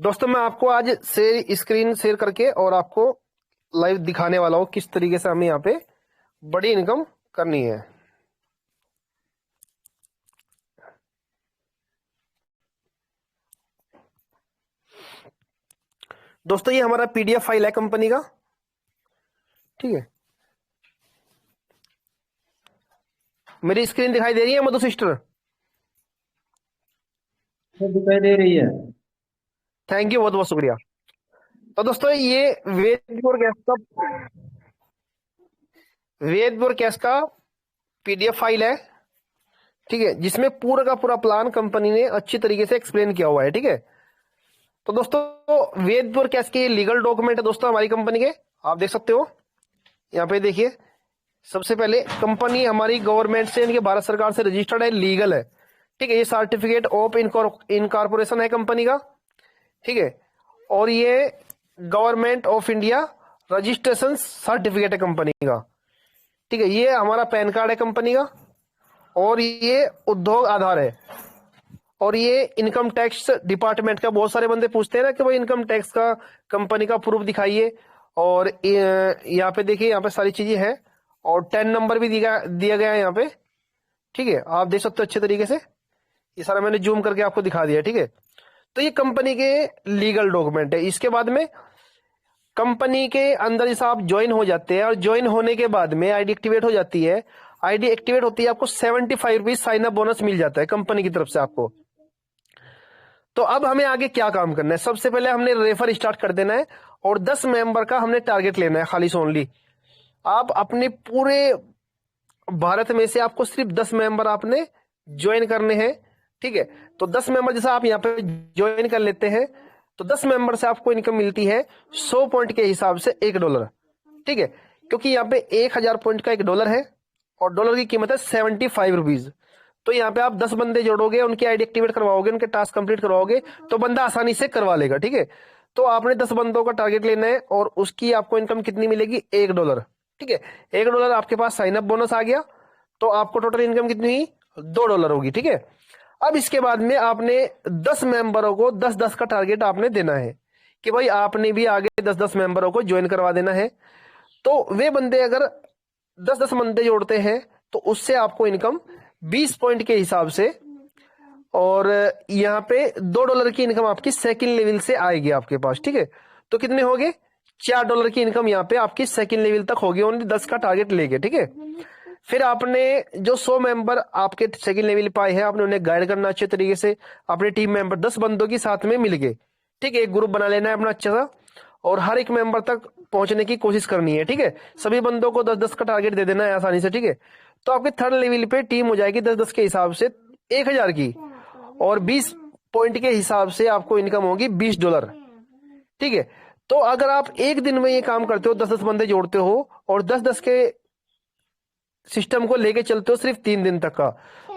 दोस्तों मैं आपको आज स्क्रीन शेयर करके और आपको लाइव दिखाने वाला हूँ किस तरीके से हमें यहाँ पे बड़ी इनकम करनी है। दोस्तों ये हमारा पीडीएफ फाइल है कंपनी का, ठीक है। मेरी स्क्रीन दिखाई दे रही है मधु सिस्टर? दिखाई दे रही है। थैंक यू, बहुत बहुत शुक्रिया। तो दोस्तों ये वेदपुर गैस का पीडीएफ फाइल है, ठीक है, जिसमें पूरा का पूरा प्लान कंपनी ने अच्छी तरीके से एक्सप्लेन किया हुआ है, ठीक है। तो दोस्तों वेदपुर गैस के लीगल डॉक्यूमेंट है दोस्तों हमारी कंपनी के, आप देख सकते हो यहाँ पे। देखिए सबसे पहले कंपनी हमारी गवर्नमेंट से, इनके भारत सरकार से रजिस्टर्ड है, लीगल है, ठीक है। ये सर्टिफिकेट ऑफ इनकॉर्पोरेशन है कंपनी का, ठीक है। और ये government of India registration certificate है कंपनी का, ठीक है। ये हमारा पैन कार्ड है कंपनी का, और ये उद्योग आधार है, और ये इनकम टैक्स डिपार्टमेंट का। बहुत सारे बंदे पूछते हैं ना कि भाई इनकम टैक्स का कंपनी का प्रूफ दिखाइए, और यहाँ पे देखिए यहाँ पे सारी चीजें हैं, और 10 नंबर भी दिया गया है यहाँ पे, ठीक है। आप देख सकते हो अच्छे तरीके से, ये सारा मैंने जूम करके आपको दिखा दिया, ठीक है। तो ये कंपनी के लीगल डॉक्यूमेंट है। इसके बाद में कंपनी के अंदर जैसा आप ज्वाइन हो जाते हैं, और ज्वाइन होने के बाद में आईडी एक्टिवेट हो जाती है। आईडी एक्टिवेट होती है, आपको 75 रुपीज साइन अप बोनस मिल जाता है कंपनी की तरफ से आपको। तो अब हमें आगे क्या काम करना है? सबसे पहले हमने रेफर स्टार्ट कर देना है, और 10 मेंबर का हमने टारगेट लेना है खाली से ओनली। आप अपने पूरे भारत में से आपको सिर्फ 10 मेंबर आपने ज्वाइन करने हैं, ठीक है। तो 10 मेंबर जैसा आप यहाँ पे ज्वाइन कर लेते हैं, तो 10 मेंबर से आपको इनकम मिलती है 100 पॉइंट के हिसाब से $1, ठीक है। क्योंकि यहाँ पे 1000 पॉइंट का $1 है, और डॉलर की कीमत है 75 रुपीज। तो यहाँ पे आप 10 बंदे जोड़ोगे, उनकी आईडी एक्टिवेट करवाओगे, उनके टास्क कंप्लीट करवाओगे, तो बंदा आसानी से करवा लेगा, ठीक है। तो आपने 10 बंदों का टारगेट लेना है, और उसकी आपको इनकम कितनी मिलेगी? $1, ठीक है। $1 आपके पास साइन अप बोनस आ गया, तो आपको टोटल इनकम कितनी हुई? $2 होगी, ठीक है। अब इसके बाद में आपने 10 मेंबरों को 10-10 का टारगेट आपने देना है, कि भाई आपने भी आगे 10-10 मेंबरों को ज्वाइन करवा देना है। तो वे बंदे अगर 10-10 बंदे जोड़ते हैं, तो उससे आपको इनकम 20 पॉइंट के हिसाब से, और यहाँ पे $2 की इनकम आपकी सेकंड लेवल से आएगी आपके पास, ठीक है। तो कितने हो गए? $4 की इनकम यहाँ पे आपकी सेकंड लेवल तक होगी, ओनली 10 का टारगेट लेके, ठीक है। फिर आपने जो 100 मेंबर आपके सेकंड लेवल पे आए हैं, आपने उन्हें गाइड करना अच्छे तरीके से। अपने टीम मेंबर 10 बंदों की साथ में मिल गए, ठीक है। एक ग्रुप बना लेना है अपना अच्छा सा, और हर एक मेंबर तक पहुंचने की कोशिश करनी है, ठीक है। सभी बंदों को 10-10 का टारगेट दे देना है आसानी से, ठीक है। तो आपके थर्ड लेवल पे टीम हो जाएगी 10-10 के हिसाब से 1000 की, और 20 पॉइंट के हिसाब से आपको इनकम होगी $20, ठीक है। तो अगर आप एक दिन में ये काम करते हो, 10-10 बंदे जोड़ते हो, और 10-10 के सिस्टम को लेके चलते हो सिर्फ 3 दिन तक का,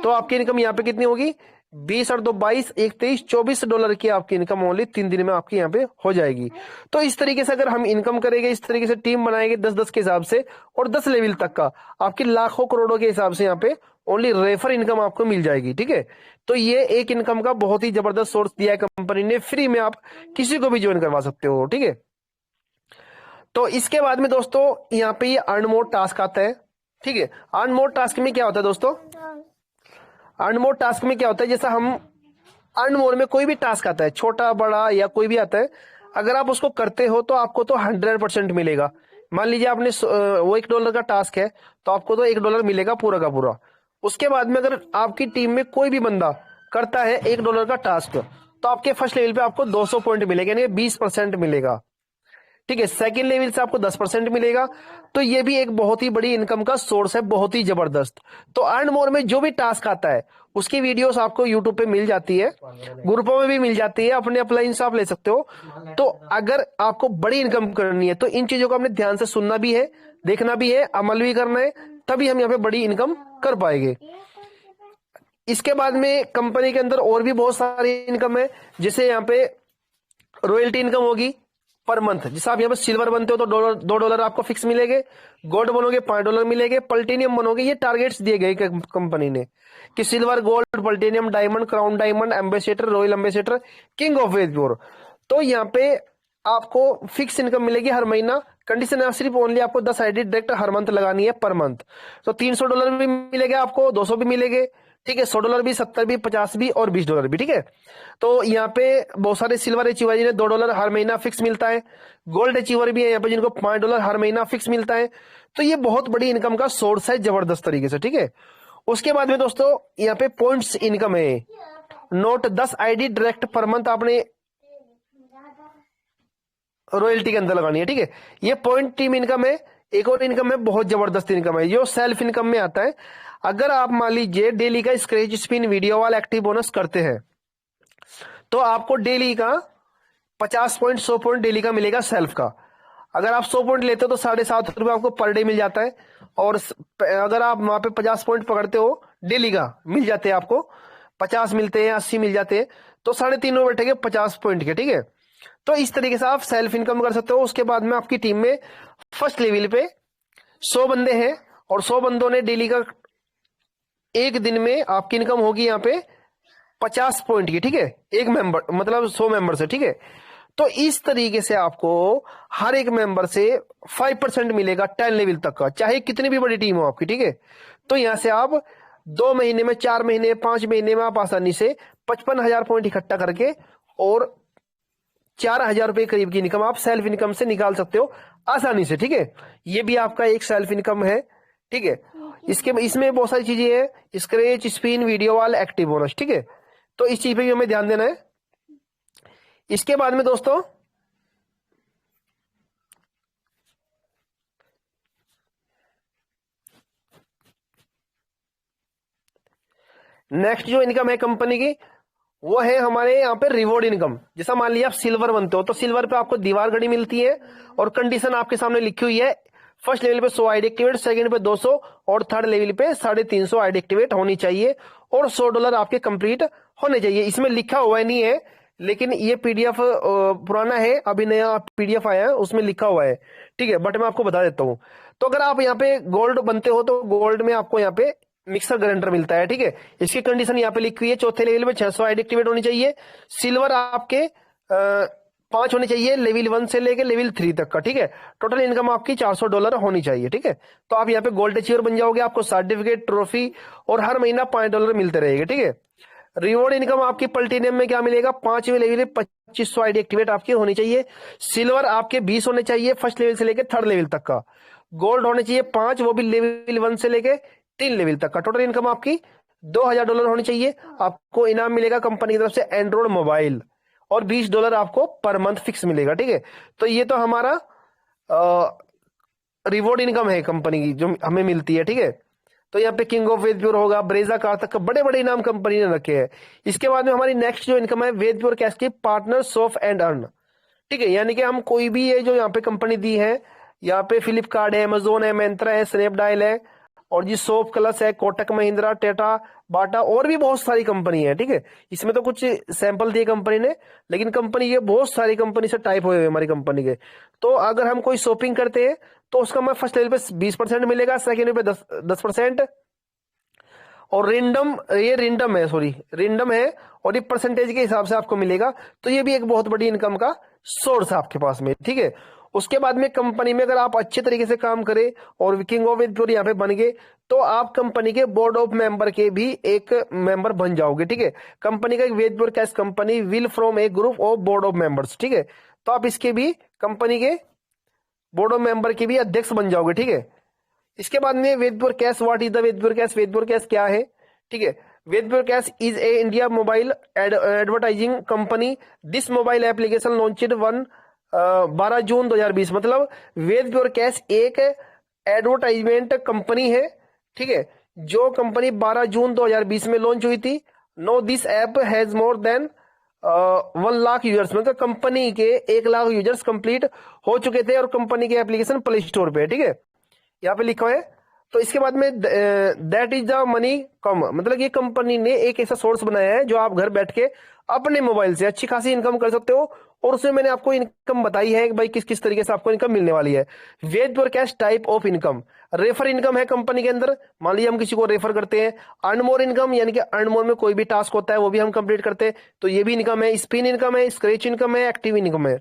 तो आपकी इनकम यहाँ पे कितनी होगी? 20 और 2 22, 1 23, $24 की आपकी इनकम ओनली 3 दिन में आपकी यहाँ पे हो जाएगी। तो इस तरीके से अगर हम इनकम करेंगे, इस तरीके से टीम बनाएंगे 10-10 के हिसाब से, और 10 लेवल तक का, आपकी लाखों करोड़ों के हिसाब से यहाँ पे ओनली रेफर इनकम आपको मिल जाएगी, ठीक है। तो ये एक इनकम का बहुत ही जबरदस्त सोर्स दिया है कंपनी ने, फ्री में आप किसी को भी ज्वाइन करवा सकते हो, ठीक है। तो इसके बाद में दोस्तों यहाँ पे ये अर्न मोर टास्क आता है, ठीक है। अर्न मोर टास्क में क्या होता है दोस्तों? अर्न मोर टास्क में क्या होता है, जैसा हम अर्न मोर में कोई भी टास्क आता है, छोटा बड़ा या कोई भी आता है, अगर आप उसको करते हो तो आपको तो 100% मिलेगा। मान लीजिए आपने वो $1 का टास्क है, तो आपको तो $1 मिलेगा पूरा का पूरा। उसके बाद में अगर आपकी टीम में कोई भी बंदा करता है $1 का टास्क, तो आपके फर्स्ट लेवल पे आपको 200 पॉइंट मिलेगा, यानी 20% मिलेगा, ठीक है। सेकंड लेवल से आपको 10% मिलेगा। तो ये भी एक बहुत ही बड़ी इनकम का सोर्स है, बहुत ही जबरदस्त। तो अर्न मोर में जो भी टास्क आता है, उसकी वीडियोस आपको यूट्यूब पे मिल जाती है, ग्रुपों में भी मिल जाती है, अपने अपलाइन से आप ले सकते हो। तो अगर आपको बड़ी इनकम करनी है, तो इन चीजों को आपने ध्यान से सुनना भी है, देखना भी है, अमल भी करना है, तभी हम यहाँ पे बड़ी इनकम कर पाएंगे। इसके बाद में कंपनी के अंदर और भी बहुत सारी इनकम है, जैसे यहाँ पे रॉयल्टी इनकम होगी पर मंथ। जैसे आप यहाँ पे सिल्वर बनते हो तो $2 आपको फिक्स मिलेंगे, गोल्ड बनोगे $5 मिलेंगे, प्लेटिनियम बनोगे, ये टारगेट्स दिए गए कंपनी ने कि silver, gold, platinum, diamond, crown diamond, ambassador, royal ambassador, king of Vedpur. तो यहाँ पे आपको फिक्स इनकम मिलेगी हर महीना। कंडीशन है सिर्फ ओनली आपको 10 आईडी डायरेक्ट हर मंथ लगानी है पर मंथ। तो $300 भी मिलेगा आपको, 200 भी मिलेंगे, ठीक है, $100 भी, 70 भी, 50 भी और $20 भी, ठीक है। तो यहाँ पे बहुत सारे सिल्वर अचीवर जिन्हें $2 हर महीना फिक्स मिलता है, गोल्ड अचीवर भी है यहाँ पे जिनको $5 हर महीना फिक्स मिलता है। तो ये बहुत बड़ी इनकम का सोर्स है जबरदस्त तरीके से, ठीक है। उसके बाद में दोस्तों यहाँ पे पॉइंट्स इनकम है। Note 10 ID direct per month आपने रॉयल्टी के अंदर लगानी है, ठीक है। ये पॉइंट टीम इनकम है। एक और इनकम है, बहुत जबरदस्त इनकम है, जो सेल्फ इनकम में आता है। अगर आप मान लीजिए डेली का स्क्रैच स्पिन वीडियो वाला एक्टिव बोनस करते हैं तो आपको डेली का 50 पॉइंट 100 पॉइंट डेली का मिलेगा सेल्फ का। अगर आप 100 पॉइंट लेते हो तो ₹7.5 आपको पर डे मिल जाता है। और अगर आप वहां पे 50 पॉइंट पकड़ते हो डेली का मिल जाते हैं आपको, 50 मिलते हैं, 80 मिल जाते हैं, तो 3.5 बैठेंगे 50 पॉइंट के, ठीक है। तो इस तरीके से आप सेल्फ इनकम कर सकते हो। उसके बाद में आपकी टीम में फर्स्ट लेवल पे 100 बंदे हैं और 100 बंदों ने डेली का एक दिन में आपकी इनकम होगी यहाँ पे 50 पॉइंट की, ठीक है, एक मेंबर मतलब 100 मेंबर से, ठीक है। तो इस तरीके से आपको हर एक मेंबर से 5% मिलेगा 10 लेवल तक का, चाहे कितनी भी बड़ी टीम हो आपकी, ठीक है। तो यहां से आप 2 महीने में, 4 महीने, 5 महीने में आप आसानी से 55,000 पॉइंट इकट्ठा करके और 4,000 रुपए करीब की इनकम आप सेल्फ इनकम से निकाल सकते हो आसानी से, ठीक है। ये भी आपका एक सेल्फ इनकम है, ठीक है। इसमें बहुत सारी चीजें हैं, स्क्रैच स्पिन वीडियो वाल एक्टिव बोनस, ठीक है। तो इस चीज पे भी हमें ध्यान देना है। इसके बाद में दोस्तों नेक्स्ट जो इनकम है कंपनी की वो है हमारे यहाँ पे रिवॉर्ड इनकम। जैसा मान लिया आप सिल्वर बनते हो तो सिल्वर पे आपको दीवार घड़ी मिलती है और कंडीशन आपके सामने लिखी हुई है। फर्स्ट लेवल पे 100 आईडी एक्टिवेट, सेकंड पे 200 और थर्ड लेवल पे 350 आईडी एक्टिवेट होनी चाहिए और $100 आपके कंप्लीट होने चाहिए। इसमें लिखा हुआ नहीं है, लेकिन ये पीडीएफ पुराना है, अभी नया पीडीएफ आया है उसमें लिखा हुआ है, ठीक है। बट मैं आपको बता देता हूं। तो अगर आप यहाँ पे गोल्ड बनते हो तो गोल्ड में आपको यहाँ पे मिक्सर ग्राइंडर मिलता है, ठीक है। इसकी कंडीशन यहाँ पे लिखी हुई है, चौथे लेवल में 600 आईडी एक्टिवेट होनी चाहिए, सिल्वर आपके 5 होने चाहिए लेवल 1 से लेके लेवल 3 तक का, ठीक है। टोटल इनकम आपकी $400 होनी चाहिए, ठीक है। तो आप यहाँ पे गोल्ड अचीवर बन जाओगे, आपको सर्टिफिकेट, ट्रॉफी और हर महीना $5 मिलते रहेंगे, ठीक है। रिवॉर्ड इनकम आपकी प्लैटिनम में क्या मिलेगा, 5वें लेवल 2500 आईडी एक्टिवेट आपकी होनी चाहिए, सिल्वर आपके 20 होने चाहिए फर्स्ट लेवल से लेके थर्ड लेवल तक का, गोल्ड होने चाहिए 5, वो भी लेवल 1 से लेके 3 लेवल तक का। टोटल इनकम आपकी $2000 होनी चाहिए। आपको इनाम मिलेगा कंपनी की तरफ से एंड्रॉइड मोबाइल और $20 आपको पर मंथ फिक्स मिलेगा, ठीक है। तो ये तो हमारा रिवॉर्ड इनकम है कंपनी की जो हमें मिलती है, ठीक है। तो यहाँ पे किंग ऑफ वेदप्योर होगा, ब्रेजा कार तक का बड़े बड़े इनाम कंपनी ने रखे हैं। इसके बाद में हमारी नेक्स्ट जो इनकम है वेदप्योर कैश की पार्टनर सॉफ एंड अर्न, ठीक है। यानी कि हम कोई भी ये जो यहाँ पे कंपनी दी है, यहाँ पे फ्लिपकार्ट है, अमेजोन है, मैंत्रा है, स्नैपडील है और जी सोप क्लस है, कोटक महिंद्रा, टाटा, बाटा और भी बहुत सारी कंपनी है, ठीक है। इसमें तो कुछ सैंपल दिए कंपनी ने, लेकिन कंपनी ये बहुत सारी कंपनी से टाइप हुए हमारी कंपनी के। तो अगर हम कोई शॉपिंग करते हैं तो उसका हमें फर्स्ट लेवल पे 20% मिलेगा, सेकेंड पे 10% और ये रिंडम है, सॉरी रिंडम है और ये परसेंटेज के हिसाब से आपको मिलेगा। तो ये भी एक बहुत बड़ी इनकम का सोर्स है आपके पास में, ठीक है। उसके बाद में कंपनी में अगर आप अच्छे तरीके से काम करें और किंग ऑफ वेदप्योर यहाँ पे बन गए तो आप कंपनी के बोर्ड ऑफ मेंबर के भी एक मेंबर बन जाओगे, ठीक है। कंपनी का एक Vedpure cash company will from a group of board of members, ठीक है। तो आप इसके भी कंपनी के बोर्ड ऑफ मेंबर के भी अध्यक्ष बन जाओगे, ठीक है। इसके बाद में Vedpure cash, what is the Vedpure cash, Vedpure cash क्या है, ठीक है। Vedpure cash is a India mobile advertising company, this mobile application launched 12 June 2020। मतलब वेदप्योर कैश एक एडवर्टाइजमेंट कंपनी है, ठीक है, जो कंपनी 12 जून 2020 में लॉन्च हुई थी। Now this app has more than 1 lakh users, मतलब कंपनी के 1 लाख यूजर्स कंप्लीट हो चुके थे और कंपनी के एप्लीकेशन प्ले स्टोर पे है, ठीक है। यहाँ पे लिखा है तो इसके बाद में दैट इज द मनी कम, मतलब ये कंपनी ने एक ऐसा सोर्स बनाया है जो आप घर बैठ के अपने मोबाइल से अच्छी खासी इनकम कर सकते हो। और उसमें मैंने आपको इनकम बताई है कि भाई किस किस तरीके से आपको इनकम मिलने वाली है। Ved for cash type of income, refer income है कंपनी के अंदर, मान लीजिए हम किसी को रेफर करते हैं। अर्न मोर इनकम, यानी कि अर्न मोर में कोई भी टास्क होता है वो भी हम कंप्लीट करते हैं, तो ये भी इनकम है। स्पिन इनकम है, स्क्रैच इनकम है, एक्टिव इनकम है,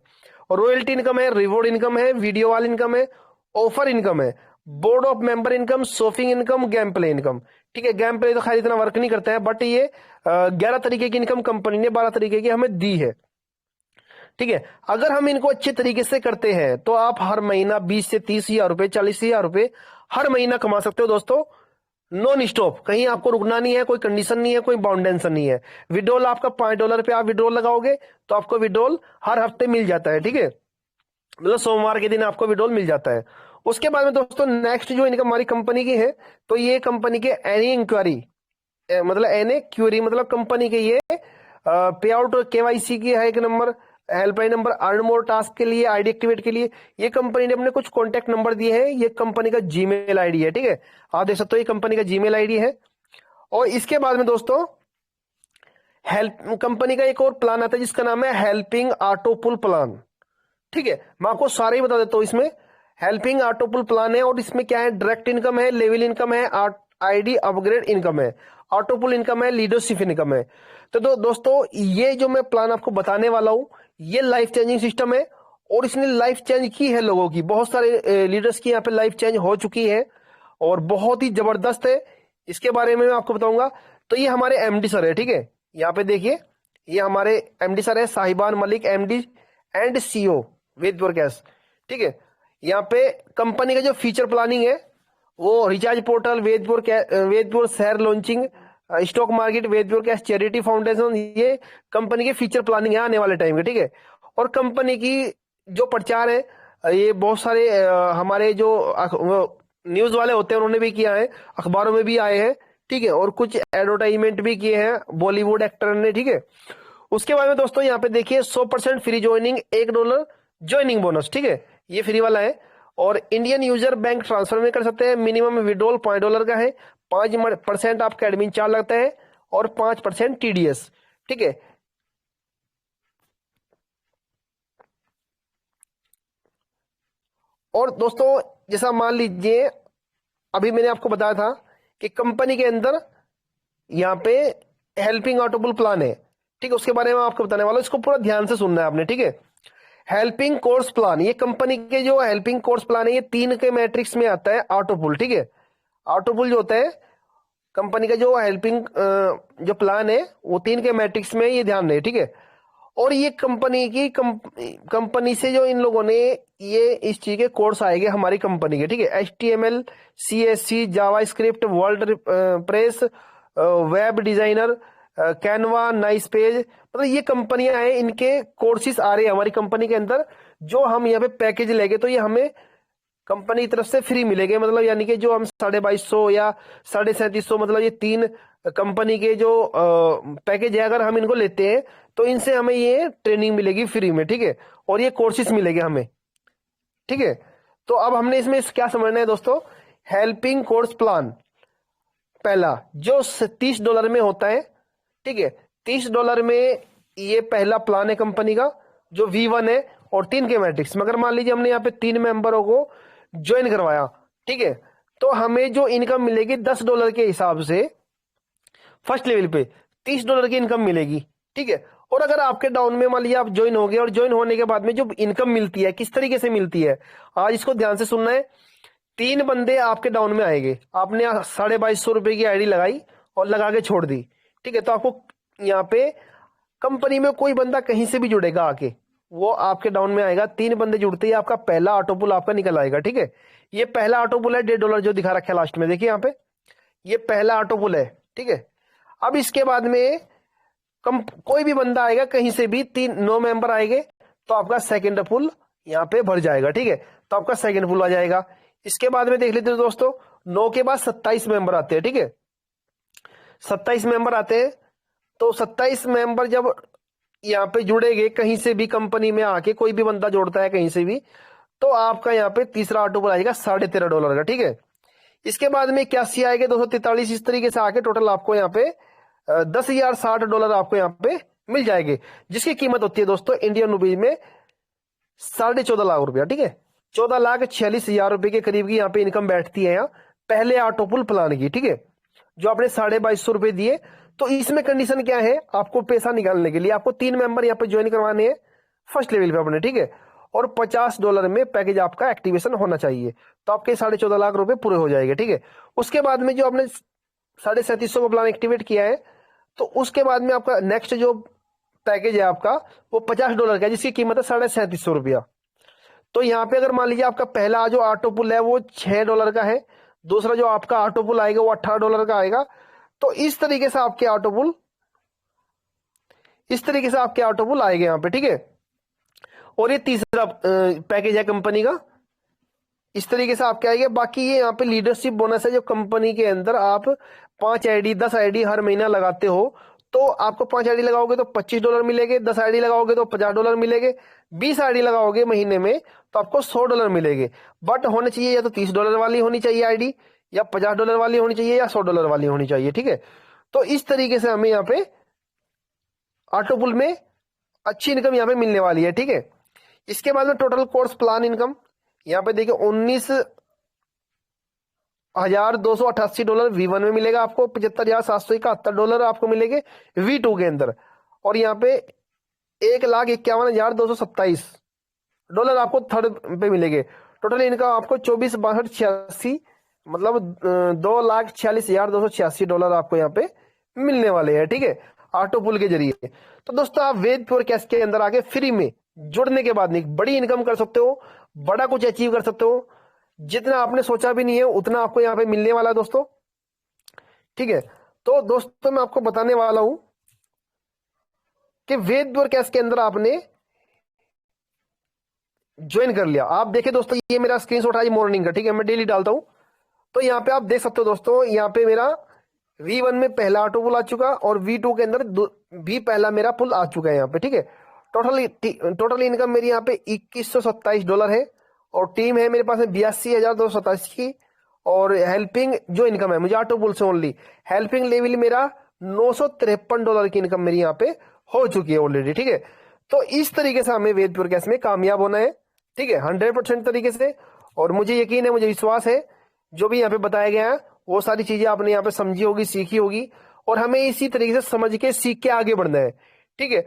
रॉयल्टी इनकम है, रिवॉर्ड इनकम है, वीडियो वाल इनकम है, ऑफर इनकम है, board of member income, shopping income, game play income. ठीक है, गेम प्ले तो खैर इतना वर्क नहीं करता है, बट ये 11 तरीके की इनकम कंपनी ने 12 तरीके की हमें दी है। ठीक है, अगर हम इनको अच्छे तरीके से करते हैं तो आप हर महीना 20 से 30 हजार रुपए, 40 हजार रुपए हर महीना कमा सकते हो दोस्तों, नॉन स्टॉप। कहीं आपको रुकना नहीं है, कोई कंडीशन नहीं है, कोई बाउंडेशन नहीं है। विड्रॉल आपका $5 पे आप विड्रॉल लगाओगे तो आपको विड्रॉल हर हफ्ते मिल जाता है। ठीक है, मतलब सोमवार के दिन आपको विड्रॉल मिल जाता है। उसके बाद में दोस्तों नेक्स्ट जो इनकम हमारी कंपनी की है, तो ये कंपनी के एनी इंक्वायरी, मतलब एनी क्यूरी, मतलब कंपनी के ये पे आउट केवाईसी की है एक number, helpline number, earn more task के लिए, आईडी एक्टिवेट के लिए ये कंपनी ने अपने कुछ कॉन्टेक्ट नंबर दिए हैं। ये कंपनी का जीमेल आईडी है। ठीक है, आप देख सकते हो ये कंपनी का जीमेल आईडी है। और इसके बाद में दोस्तों हेल्प कंपनी का एक और प्लान आता है जिसका नाम है हेल्पिंग ऑटो पुल प्लान। ठीक है, मैं आपको सारे ही बता देता हूं। इसमें हेल्पिंग ऑटो पुल प्लान है और इसमें क्या है, डायरेक्ट इनकम है, लेवल इनकम है, आईडी अपग्रेड इनकम है, ऑटो पुल इनकम है, लीडरशिप इनकम है। तो दोस्तों ये जो मैं प्लान आपको बताने वाला हूं ये लाइफ चेंजिंग सिस्टम है और इसने लाइफ चेंज की है लोगों की, बहुत सारे लीडर्स की यहाँ पे लाइफ चेंज हो चुकी है और बहुत ही जबरदस्त है। इसके बारे में मैं आपको बताऊंगा। तो ये हमारे एमडी सर है। ठीक है, यहाँ पे देखिए ये हमारे एमडी सर है, Sahiban Malik, MD and CEO Ved for cash. ठीक है, यहाँ पे कंपनी का जो फीचर प्लानिंग है वो recharge portal, Ved for share launching, stock market, Ved for cash, charity foundation, ये कंपनी के फीचर प्लानिंग है आने वाले टाइम के। ठीक है, और कंपनी की जो प्रचार है ये बहुत सारे हमारे जो न्यूज वाले होते हैं उन्होंने भी किया है, अखबारों में भी आए हैं। ठीक है, और कुछ एडवर्टाइजमेंट भी किए हैं बॉलीवुड एक्टर ने। ठीक है, उसके बाद में दोस्तों यहाँ पे देखिए 100% फ्री ज्वाइनिंग, $1 ज्वाइनिंग बोनस। ठीक है, ये फ्री वाला है और इंडियन यूजर बैंक ट्रांसफर में कर सकते हैं। मिनिमम विड्रॉल $5 का है, 5% आपका एडमिन चार्ज लगता है और 5% टीडीएस। ठीक है, और दोस्तों जैसा मान लीजिए अभी मैंने आपको बताया था कि कंपनी के अंदर यहाँ पे हेल्पिंग ऑटोपुल प्लान है। ठीक है, उसके बारे में आपको बताने वाला हूं, इसको पूरा ध्यान से सुनना है आपने। ठीक है, हेल्पिंग कोर्स प्लान, ये कंपनी के जो हेल्पिंग कोर्स प्लान है ये 3 के मैट्रिक्स में आता है ऑटोपुल। ठीक है, ऑटोपुल जो होता है कंपनी का जो हेल्पिंग जो प्लान है वो 3 के मैट्रिक्स में, ये ध्यान रहे। ठीक है, और ये कंपनी की कंपनी से जो इन लोगों ने ये इस चीज के कोर्स आएंगे हमारी कंपनी के। ठीक है, HTML, CSC, JavaScript, world press, web designer, Canva, nice page, मतलब ये कंपनियां हैं, इनके कोर्सेज आ रहे हैं हमारी कंपनी के अंदर। जो हम यहाँ पे पैकेज लेंगे तो ये हमें कंपनी की तरफ से फ्री मिलेंगे, मतलब यानी कि जो हम 2250 या 3750, मतलब ये 3 कंपनी के जो पैकेज है अगर हम इनको लेते हैं तो इनसे हमें ये ट्रेनिंग मिलेगी फ्री में। ठीक है, और ये कोर्सेज मिलेंगे हमें। ठीक है, तो अब हमने इसमें क्या समझना है दोस्तों, हेल्पिंग कोर्स प्लान पहला जो $30 में होता है। ठीक है, $30 में ये पहला प्लान है कंपनी का जो V1 है और 3 के मैट्रिक्स। मगर मान लीजिए हमने यहाँ पे 3 मेंबरों को ज्वाइन करवाया। ठीक है, तो हमें जो इनकम मिलेगी $10 के हिसाब से फर्स्ट लेवल पे $30 की इनकम मिलेगी। ठीक है, और अगर आपके डाउन में मान लीजिए आप ज्वाइन हो गए और ज्वाइन होने के बाद में जो इनकम मिलती है किस तरीके से मिलती है, आज इसको ध्यान से सुनना है। 3 बंदे आपके डाउन में आएंगे, आपने 2250 रुपए की आईडी लगाई और लगा के छोड़ दी। ठीक है, तो आपको यहाँ पे कंपनी में कोई बंदा कहीं से भी जुड़ेगा आके वो आपके डाउन में आएगा। 3 बंदे जुड़ते ही आपका पहला ऑटोपुल आपका निकल आएगा। ठीक है, ये पहला ऑटोपुल है $1.5 जो दिखा रखा है लास्ट में, देखिए यहाँ पे ये पहला ऑटोपुल है। ठीक है, अब इसके बाद में कोई भी बंदा आएगा कहीं से भी, 9 मेंबर आएंगे तो आपका सेकंड पुल यहाँ पे भर जाएगा। ठीक है, तो आपका सेकंड पुल आ जाएगा। इसके बाद में देख लेते हैं दोस्तों, 9 के बाद 27 मेंबर आते हैं। ठीक है, 27 मेंबर आते हैं तो 27 मेंबर जब यहाँ पे जुड़ेंगे कहीं से भी कंपनी में आके, कोई भी बंदा जोड़ता है कहीं से भी, तो आपका यहाँ पे तीसरा ऑटोपुल आएगा $13.5 का। ठीक है, इसके बाद में 81 आएगा, 243, इस तरीके से आके टोटल आपको यहाँ पे $10,060 आपको यहाँ पे मिल जाएंगे, जिसकी कीमत होती है दोस्तों इंडियन रुपीज में 14.5 लाख रुपया। ठीक है, 14,46,000 रुपए के करीब की यहाँ पे इनकम बैठती है यहाँ पहले ऑटोपुल प्लान की। ठीक है, जो आपने 2250 रुपए दिए, तो इसमें कंडीशन क्या है, आपको पैसा निकालने के लिए आपको 3 मेंबर यहाँ पे ज्वाइन करवाने हैं फर्स्ट लेवल पे अपने। ठीक है, और $50 में पैकेज आपका एक्टिवेशन होना चाहिए, तो आपके 14.5 लाख रुपए पूरे हो जाएंगे। ठीक है, उसके बाद में जो आपने 3750 का प्लान एक्टिवेट किया है, तो उसके बाद में आपका नेक्स्ट जो पैकेज है आपका वो $50 का है, जिसकी कीमत है 3750 रुपया। तो यहाँ पे अगर मान लीजिए आपका पहला जो ऑटो पुल है वो $6 का है, दूसरा जो आपका ऑटो पुल आएगा वो $18 का आएगा। तो इस तरीके से आपके ऑटो पुल आएंगे यहाँ पे। ठीक है, और ये तीसरा पैकेज है कंपनी का, इस तरीके से आपके आएंगे। बाकी ये यहाँ पे लीडरशिप बोनस है, जो कंपनी के अंदर आप 5 आईडी 10 आईडी हर महीना लगाते हो, तो आपको 5 आईडी लगाओगे तो $25 मिलेंगे, 10 आईडी लगाओगे तो $50 मिलेंगे, 20 आईडी लगाओगे महीने में तो आपको $100 मिलेंगे। बट होने चाहिए या तो $30 वाली होनी चाहिए आईडी, या $50 वाली होनी चाहिए, या $100 वाली होनी चाहिए। ठीक है, तो इस तरीके से हमें यहाँ पे ऑटोपुल में अच्छी इनकम यहाँ पे मिलने वाली है। ठीक है, इसके बाद में टोटल कोर्स प्लान इनकम यहाँ पे देखिए $19,288 V1 में मिलेगा आपको, $75,771 आपको मिलेंगे V2 के अंदर, और यहाँ पे $1,51,227 आपको थर्ड पे मिलेंगे। टोटल इनकम आपको 24,62,86 मतलब $2,46,286 आपको यहाँ पे मिलने वाले हैं। ठीक है, ऑटो पुल के जरिए। तो दोस्तों आप वेद प्योर कैश के अंदर आके फ्री में जुड़ने के बाद नहीं बड़ी इनकम कर सकते हो, बड़ा कुछ अचीव कर सकते हो, जितना आपने सोचा भी नहीं है उतना आपको यहाँ पे मिलने वाला है दोस्तों। ठीक है, तो दोस्तों मैं आपको बताने वाला हूं कि वेद प्योर कैश के अंदर आपने ज्वाइन कर लिया। आप देखें दोस्तों, ये मेरा स्क्रीनशॉट आज मॉर्निंग का। ठीक है, मैं डेली डालता हूं, तो यहाँ पे आप देख सकते हो दोस्तों, यहाँ पे मेरा V1 में पहला ऑटो पुल आ चुका, और V2 के अंदर भी पहला मेरा पुल आ चुका है यहाँ पे। ठीक है, टोटल इनकम मेरी यहाँ पे $2,127 है, और टीम है मेरे पास में 82,227 की, और हेल्पिंग जो इनकम है मुझे ऑटो पुल से ओनली हेल्पिंग लेवल मेरा $953 की इनकम मेरी यहाँ पे हो चुकी है ऑलरेडी। ठीक है, तो इस तरीके से हमें वेद प्योर कैश में कामयाब होना है। ठीक है, 100% तरीके से, और मुझे यकीन है, मुझे विश्वास है, जो भी यहाँ पे बताया गया है वो सारी चीजें आपने यहाँ पे समझी होगी, सीखी होगी, और हमें इसी तरीके से समझ के सीख के आगे बढ़ना है। ठीक है,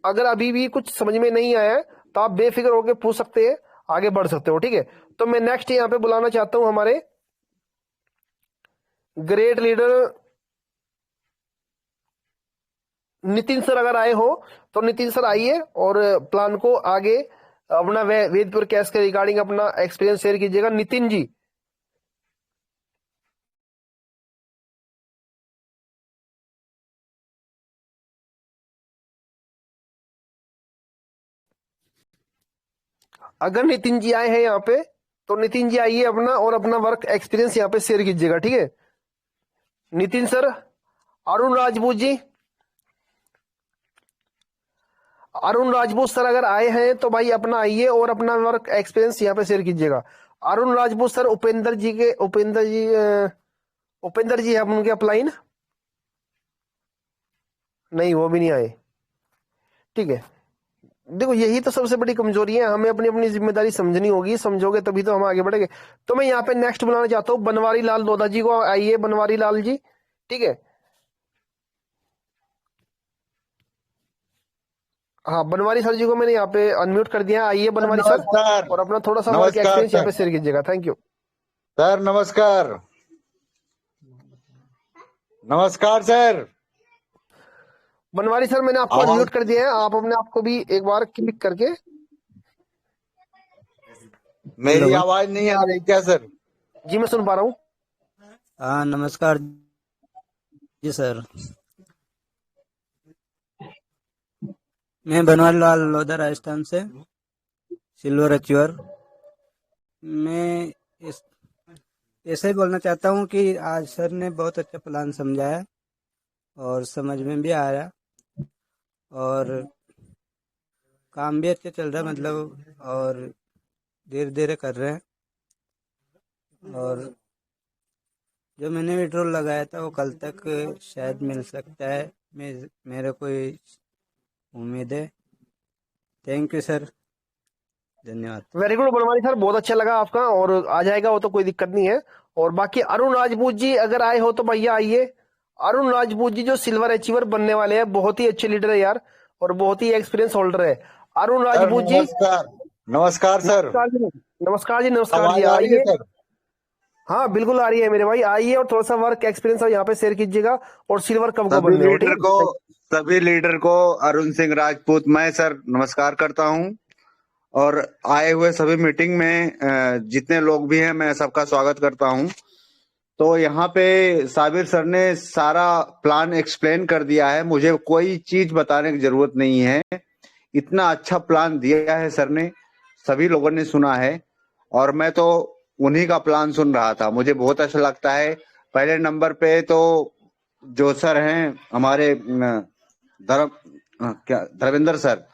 अगर अभी भी कुछ समझ में नहीं आया है तो आप बेफिक्र होकर पूछ सकते हैं, आगे बढ़ सकते हो। ठीक है, तो मैं नेक्स्ट यहाँ पे बुलाना चाहता हूं हमारे ग्रेट लीडर नितिन सर। अगर आए हो तो नितिन सर आइए और प्लान को आगे अपना वेदपुर कैश के रिगार्डिंग अपना एक्सपीरियंस शेयर कीजिएगा। नितिन जी, अगर नितिन जी आए हैं यहाँ पे तो नितिन जी आइए अपना और अपना वर्क एक्सपीरियंस यहाँ पे शेयर कीजिएगा। ठीक है, नितिन सर। अरुण राजपूत जी, अरुण राजपूत सर अगर आए हैं तो भाई अपना आइए और अपना वर्क एक्सपीरियंस यहाँ पे शेयर कीजिएगा। अरुण राजपूत सर, उपेंद्र जी है उनके अपलाइन, नहीं वो भी नहीं आए। ठीक है, देखो यही तो सबसे बड़ी कमजोरी है, हमें अपनी अपनी जिम्मेदारी समझनी होगी, समझोगे तभी तो हम आगे बढ़ेंगे। तो मैं यहाँ पे नेक्स्ट बुलाना चाहता हूँ बनवारी लाल लोधा जी को। आइए बनवारी लाल जी। ठीक है, हाँ बनवारी सर जी को मैंने यहाँ पे अनम्यूट कर दिया है। आइए बनवारी सर, नमस्कार। और अपना थोड़ा सा वर्क नमस्कार एक्सपीरियंस यहाँ सर। पे शेयर कीजिएगा। थैंक यू सर नमस्कार। नमस्कार सर। बनवारी सर, मैंने आपको आवाज अनम्यूट कर दिया है, आप अपने आप को भी एक बार क्लिक करके। मेरी हेलो। आवाज नहीं आ रही क्या सर? जी मैं सुन पा रहा हूँ। हाँ नमस्कार जी सर। मैं बनवारी लाल लोधा राजस्थान से, सिल्वर अचीवर। मैं इस ऐसे ही बोलना चाहता हूँ कि आज सर ने बहुत अच्छा प्लान समझाया और समझ में भी आया, और काम भी अच्छा चल रहा है, मतलब और धीरे धीरे कर रहे हैं, और जो मैंने विड्रॉल लगाया था वो कल तक शायद मिल सकता है, मेरे को उम्मीद है। थैंक यू सर, धन्यवाद। वेरी गुड बनवारी सर, बहुत अच्छा लगा आपका, और आ जाएगा वो तो कोई दिक्कत नहीं है। और बाकी अरुण राजपूत जी अगर आए हो तो भैया आइए। अरुण राजपूत जी जो सिल्वर अचीवर बनने वाले हैं, बहुत ही अच्छे लीडर है यार, और बहुत ही एक्सपीरियंस होल्डर है अरुण सर राजपूत जी। नमस्कार। नमस्कार सर। नमस्कार जी, नमस्कार जी, नमस्कार जी, आवाज आ रही है आइए। सर? हाँ बिल्कुल आ रही है मेरे भाई, आइए और थोड़ा सा वर्क एक्सपीरियंस यहाँ पे शेयर कीजिएगा, और सिल्वर कब को सभी बनने हो, लीडर ठीक को है। सभी लीडर को अरुण सिंह राजपूत मैं सर नमस्कार करता हूं। और आए हुए सभी मीटिंग में जितने लोग भी हैं मैं सबका स्वागत करता हूं। तो यहाँ पे साबिर सर ने सारा प्लान एक्सप्लेन कर दिया है, मुझे कोई चीज बताने की जरूरत नहीं है। इतना अच्छा प्लान दिया है सर ने, सभी लोगों ने सुना है, और मैं तो उन्हीं का प्लान सुन रहा था। मुझे बहुत अच्छा लगता है। पहले नंबर पे तो जो सर हैं हमारे धर्मेंद्र सर,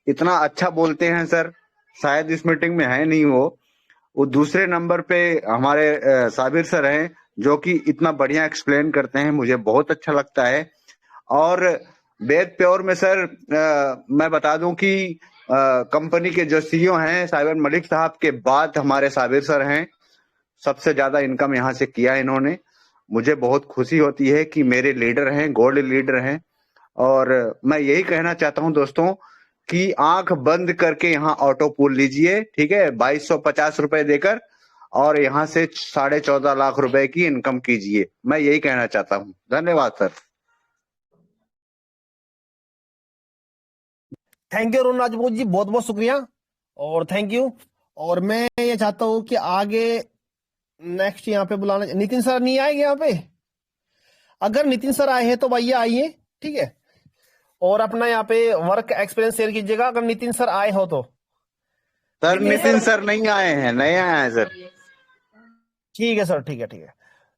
इतना अच्छा बोलते हैं सर, शायद इस मीटिंग में है नहीं वो दूसरे नंबर पे हमारे साबिर सर हैं, जो कि इतना बढ़िया एक्सप्लेन करते हैं, मुझे बहुत अच्छा लगता है। और वेद प्योर में सर मैं बता दूं कि कंपनी के जो सीईओ हैं साइबर मलिक साहब के बाद हमारे साबिर सर हैं। सबसे ज्यादा इनकम यहाँ से किया है इन्होंने। मुझे बहुत खुशी होती है कि मेरे लीडर हैं, गोल्ड लीडर हैं। और मैं यही कहना चाहता हूं दोस्तों कि आंख बंद करके यहाँ ऑटो पूल लीजिए, ठीक है, 2250 रुपए देकर, और यहाँ से 14.5 लाख रुपए की इनकम कीजिए। मैं यही कहना चाहता हूँ। धन्यवाद sir. Thank you Arun Rajput ji, बहुत बहुत शुक्रिया, और थैंक यू। और मैं ये चाहता हूँ कि आगे नेक्स्ट यहाँ पे बुलाना, नितिन सर नहीं आएंगे यहाँ पे? अगर नितिन सर आए हैं तो भैया आइए, ठीक है, और अपना यहाँ पे वर्क एक्सपीरियंस शेयर कीजिएगा अगर नितिन सर आए हो तो। सर नितिन सर नहीं आए हैं, नए आए हैं सर। ठीक है सर, ठीक है, ठीक है।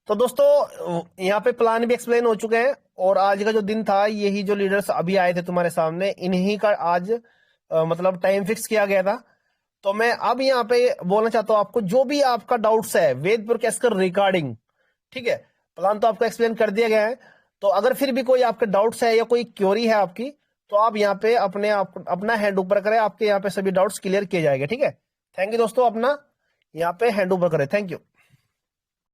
तो दोस्तों यहाँ पे प्लान भी एक्सप्लेन हो चुके हैं, और आज का जो दिन था, यही जो लीडर्स अभी आए थे तुम्हारे सामने, इन्हीं का आज मतलब टाइम फिक्स किया गया था। तो मैं अब यहाँ पे बोलना चाहता हूँ आपको, जो भी आपका डाउट्स है वेद प्रोडकास्ट रिगार्डिंग, ठीक है, प्लान तो आपको एक्सप्लेन कर दिया गया है। तो अगर फिर भी कोई आपके डाउट्स है या कोई क्वेरी है आपकी, तो आप यहाँ पे अपना हैंड ऊपर करें, आपके यहाँ पे सभी डाउट्स क्लियर किए जाएंगे, ठीक है। थैंक यू दोस्तों, अपना यहाँ पे हैंड ऊपर करें, थैंक यू।